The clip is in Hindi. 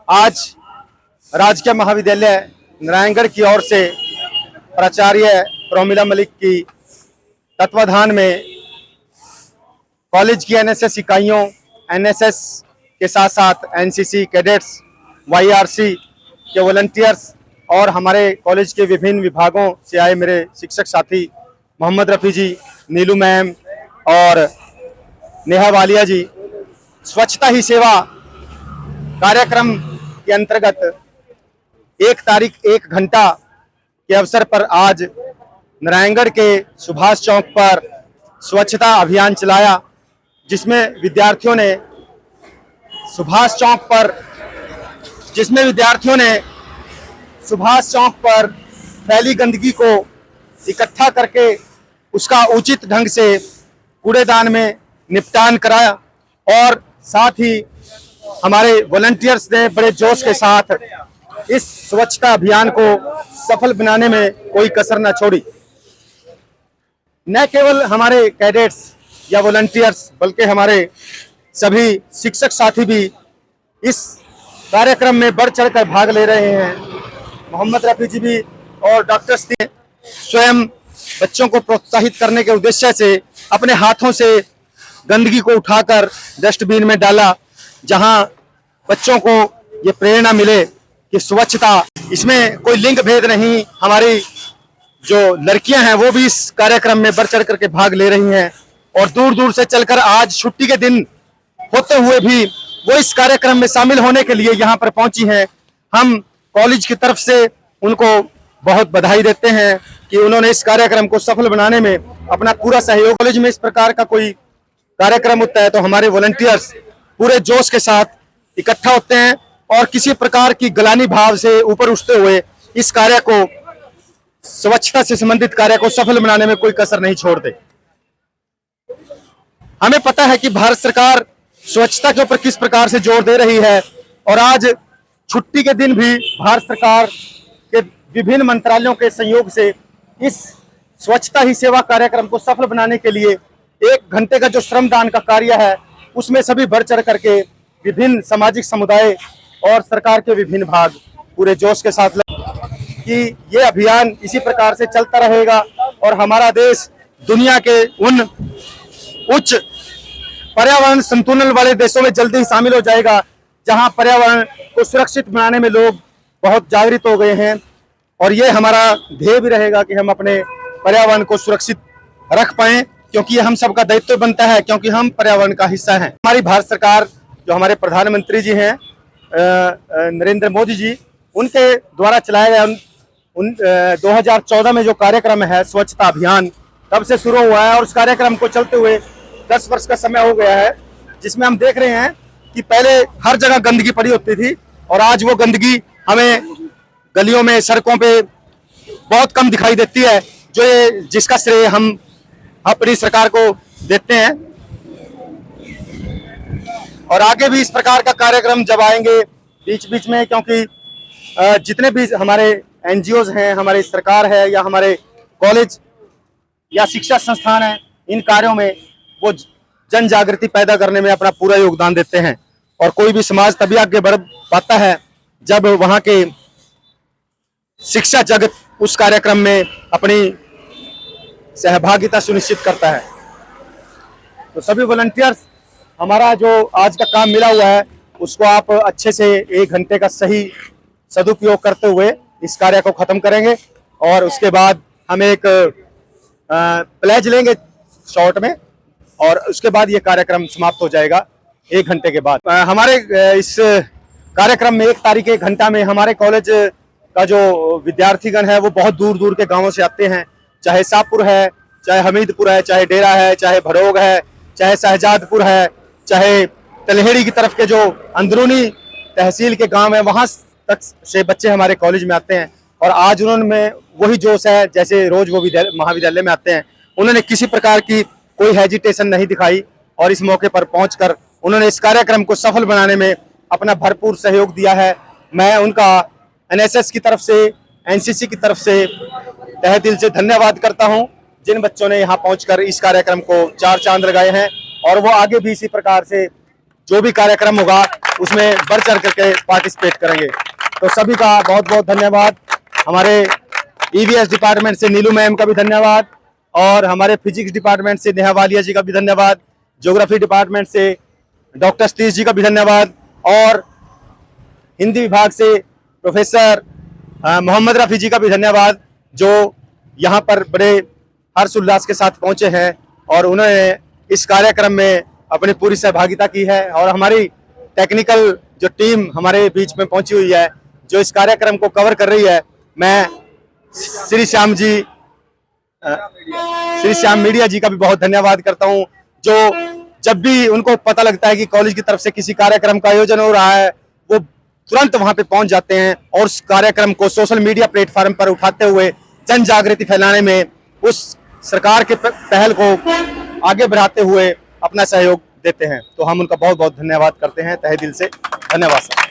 आज राजकीय महाविद्यालय नारायणगढ़ की ओर से प्राचार्य प्रोमिला मलिक की तत्वाधान में कॉलेज की एनएसएस इकाइयों, एनएसएस के साथ साथ एनसीसी कैडेट्स, वाईआरसी के वॉलंटियर्स और हमारे कॉलेज के विभिन्न विभागों से आए मेरे शिक्षक साथी मोहम्मद रफ़ी जी, नीलू मैम और नेहा वालिया जी स्वच्छता ही सेवा कार्यक्रम के अंतर्गत 1 तारीख 1 घंटा के अवसर पर आज नारायणगढ़ के सुभाष चौक पर स्वच्छता अभियान चलाया, जिसमें विद्यार्थियों ने सुभाष चौक पर फैली गंदगी को इकट्ठा करके उसका उचित ढंग से कूड़ेदान में निपटान कराया और साथ ही हमारे वॉलंटियर्स ने बड़े जोश के साथ इस स्वच्छता अभियान को सफल बनाने में कोई कसर न छोड़ी। न केवल हमारे कैडेट्स या वॉलंटियर्स बल्कि हमारे सभी शिक्षक साथी भी इस कार्यक्रम में बढ़ चढ़कर भाग ले रहे हैं। मोहम्मद रफ़ी जी भी और डॉक्टर्स ने स्वयं बच्चों को प्रोत्साहित करने के उद्देश्य से अपने हाथों से गंदगी को उठाकर डस्टबिन में डाला, जहां बच्चों को ये प्रेरणा मिले कि स्वच्छता, इसमें कोई लिंग भेद नहीं। हमारी जो लड़कियां हैं वो भी इस कार्यक्रम में बढ़ चढ़ करके भाग ले रही हैं और दूर दूर से चलकर आज छुट्टी के दिन होते हुए भी वो इस कार्यक्रम में शामिल होने के लिए यहाँ पर पहुंची हैं। हम कॉलेज की तरफ से उनको बहुत बधाई देते हैं कि उन्होंने इस कार्यक्रम को सफल बनाने में अपना पूरा सहयोग। कॉलेज में इस प्रकार का कोई कार्यक्रम होता है तो हमारे वॉलंटियर्स पूरे जोश के साथ इकट्ठा होते हैं और किसी प्रकार की गलानी भाव से ऊपर उठते हुए इस कार्य को, स्वच्छता से संबंधित कार्य को सफल बनाने में कोई कसर नहीं छोड़ते। हमें पता है कि भारत सरकार स्वच्छता के ऊपर किस प्रकार से जोर दे रही है और आज छुट्टी के दिन भी भारत सरकार के विभिन्न मंत्रालयों के सहयोग से इस स्वच्छता ही सेवा कार्यक्रम को सफल बनाने के लिए 1 घंटे का जो श्रमदान का कार्य है उसमें सभी बढ़ चढ़ करके विभिन्न सामाजिक समुदाय और सरकार के विभिन्न भाग पूरे जोश के साथ कि ये अभियान इसी प्रकार से चलता रहेगा और हमारा देश दुनिया के उन उच्च पर्यावरण संतुलन वाले देशों में जल्दी ही शामिल हो जाएगा, जहां पर्यावरण को सुरक्षित बनाने में लोग बहुत जागृत हो गए हैं। और ये हमारा ध्येय भी रहेगा कि हम अपने पर्यावरण को सुरक्षित रख पाएं, क्योंकि ये हम सबका दायित्व बनता है, क्योंकि हम पर्यावरण का हिस्सा हैं। हमारी भारत सरकार, जो हमारे प्रधानमंत्री जी हैं नरेंद्र मोदी जी, उनके द्वारा चलाया गया 2014 में जो कार्यक्रम है स्वच्छता अभियान, तब से शुरू हुआ है और उस कार्यक्रम को चलते हुए 10 वर्ष का समय हो गया है, जिसमें हम देख रहे हैं कि पहले हर जगह गंदगी पड़ी होती थी और आज वो गंदगी हमें गलियों में, सड़कों पे बहुत कम दिखाई देती है, जिसका श्रेय हम अपनी सरकार को देते हैं। और आगे भी इस प्रकार का कार्यक्रम जब आएंगे बीच बीच में, क्योंकि जितने भी हमारे एनजीओज हैं, हमारी सरकार है या हमारे कॉलेज या शिक्षा संस्थान हैं, इन कार्यों में वो जन जागृति पैदा करने में अपना पूरा योगदान देते हैं। और कोई भी समाज तभी आगे बढ़ पाता है जब वहाँ के शिक्षा जगत उस कार्यक्रम में अपनी सहभागिता सुनिश्चित करता है। तो सभी वॉलंटियर्स, हमारा जो आज का काम मिला हुआ है उसको आप अच्छे से 1 घंटे का सही सदुपयोग करते हुए इस कार्य को खत्म करेंगे और उसके बाद हम एक प्लेज लेंगे शॉर्ट में और उसके बाद ये कार्यक्रम समाप्त हो जाएगा 1 घंटे के बाद। हमारे इस कार्यक्रम में 1 तारीख 1 घंटा में हमारे कॉलेज का जो विद्यार्थीगण है वो बहुत दूर दूर के गांवों से आते हैं, चाहे शाहपुर है, चाहे हमीदपुर है, चाहे डेरा है, चाहे भरोग है, चाहे शहजादपुर है, चाहे तलहेड़ी की तरफ के जो अंदरूनी तहसील के गांव है, वहां तक से बच्चे हमारे कॉलेज में आते हैं। और आज उन्होंने वही जोश है जैसे रोज वो महाविद्यालय में आते हैं। उन्होंने किसी प्रकार की कोई हेजिटेशन नहीं दिखाई और इस मौके पर पहुंचकर उन्होंने इस कार्यक्रम को सफल बनाने में अपना भरपूर सहयोग दिया है। मैं उनका एनएसएस की तरफ से, एनसीसी की तरफ से तहे दिल से धन्यवाद करता हूं, जिन बच्चों ने यहां पहुंचकर इस कार्यक्रम को 4 चांद लगाए हैं। और वो आगे भी इसी प्रकार से जो भी कार्यक्रम होगा उसमें बढ़ चढ़ करके पार्टिसिपेट करेंगे। तो सभी का बहुत बहुत धन्यवाद। हमारे ईवीएस डिपार्टमेंट से नीलू मैम का भी धन्यवाद, और हमारे फिजिक्स डिपार्टमेंट से नेहा वालिया जी का भी धन्यवाद, ज्योग्राफी डिपार्टमेंट से डॉक्टर सतीश जी का भी धन्यवाद, और हिंदी विभाग से प्रोफेसर मोहम्मद रफ़ी जी का भी धन्यवाद, जो यहाँ पर बड़े हर्षोल्लास के साथ पहुंचे हैं और उन्होंने इस कार्यक्रम में अपनी पूरी सहभागिता की है। और हमारी टेक्निकल जो टीम हमारे बीच में पहुंची हुई है, जो इस कार्यक्रम को कवर कर रही है, मैं श्री श्याम मीडिया जी का भी बहुत धन्यवाद करता हूं, जो जब भी उनको पता लगता है कि कॉलेज की तरफ से किसी कार्यक्रम का आयोजन हो रहा है, वो तुरंत वहां पे पहुंच जाते हैं और उस कार्यक्रम को सोशल मीडिया प्लेटफॉर्म पर उठाते हुए जन जागृति फैलाने में उस सरकार के पहल को आगे बढ़ाते हुए अपना सहयोग देते हैं। तो हम उनका बहुत बहुत धन्यवाद करते हैं, तहे दिल से धन्यवाद सर।